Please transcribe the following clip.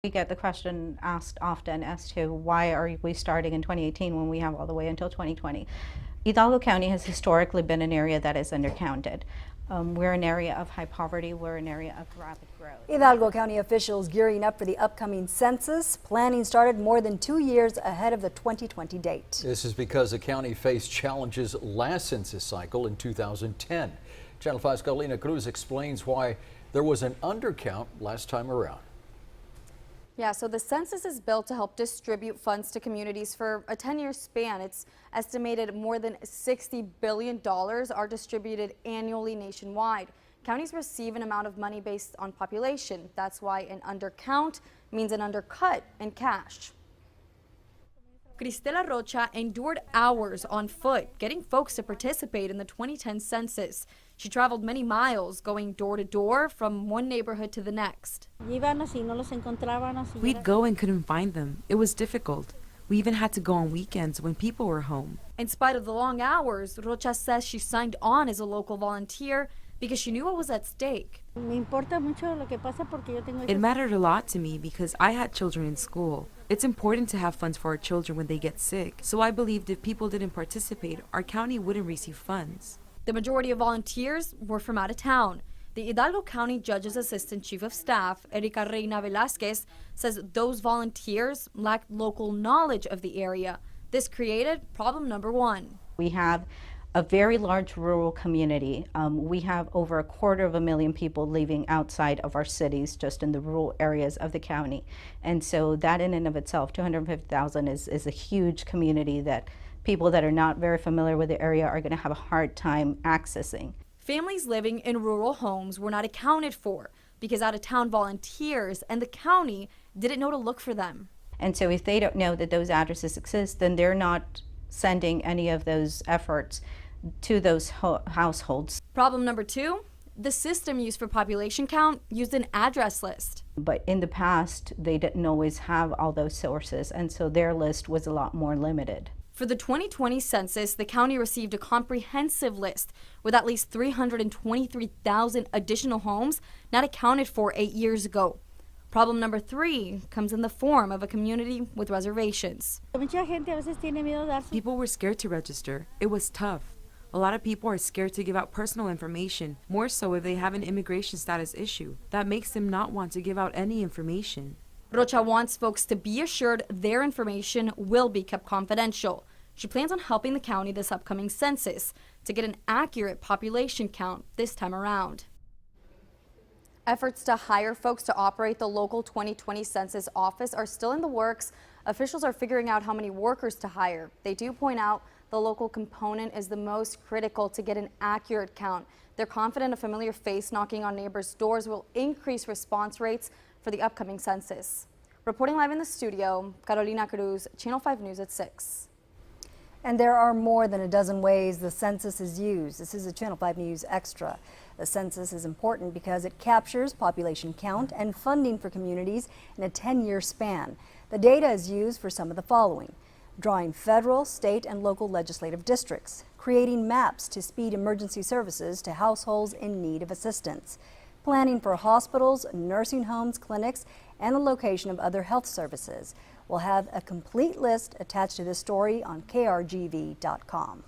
We get the question asked often as to why are we starting in 2018 when we have all the way until 2020. Hidalgo County has historically been an area that is undercounted. We're an area of high poverty. We're an area of rapid growth. Hidalgo County officials gearing up for the upcoming census. Planning started more than 2 years ahead of the 2020 date. This is because the county faced challenges last census cycle in 2010. Channel 5's Carolina Cruz explains why there was an undercount last time around. Yeah, so the census is built to help distribute funds to communities for a 10-year span. It's estimated more than $60 billion are distributed annually nationwide. Counties receive an amount of money based on population. That's why an undercount means an undercut in cash. Cristela Rocha endured hours on foot, getting folks to participate in the 2010 census. She traveled many miles, going door to door from one neighborhood to the next. We'd go and couldn't find them. It was difficult. We even had to go on weekends when people were home. In spite of the long hours, Rocha says she signed on as a local volunteer because she knew what was at stake. It mattered a lot to me because I had children in school. It's important to have funds for our children when they get sick. So I believed if people didn't participate, our county wouldn't receive funds. The majority of volunteers were from out of town. The Hidalgo County Judge's Assistant Chief of Staff, Erika Reina Velázquez, says those volunteers lacked local knowledge of the area. This created problem number one. We have a very large rural community. We have over 250,000 people living outside of our cities, just in the rural areas of the county. And so that in and of itself, 250,000 is a huge community that people that are not very familiar with the area are going to have a hard time accessing. Families living in rural homes were not accounted for because out-of-town volunteers and the county didn't know to look for them. And so if they don't know that those addresses exist, then they're not sending any of those efforts to those households. Problem number two, the system used for population count used an address list. But in the past, they didn't always have all those sources, and so their list was a lot more limited. For the 2020 census, the county received a comprehensive list with at least 323,000 additional homes not accounted for 8 years ago. Problem number three comes in the form of a community with reservations. People were scared to register. It was tough. A lot of people are scared to give out personal information, more so if they have an immigration status issue. That makes them not want to give out any information. Rocha wants folks to be assured their information will be kept confidential. She plans on helping the county this upcoming census to get an accurate population count this time around. Efforts to hire folks to operate the local 2020 census office are still in the works. Officials are figuring out how many workers to hire. They do point out the local component is the most critical to get an accurate count. They're confident a familiar face knocking on neighbors' doors will increase response rates for the upcoming census. Reporting live in the studio, Carolina Cruz, Channel 5 News at 6. And there are more than a dozen ways the census is used. This is a Channel 5 News Extra. The census is important because it captures population count and funding for communities in a 10-year span. The data is used for some of the following: drawing federal, state, and local legislative districts, creating maps to speed emergency services to households in need of assistance, planning for hospitals, nursing homes, clinics, and the location of other health services. We'll have a complete list attached to this story on krgv.com.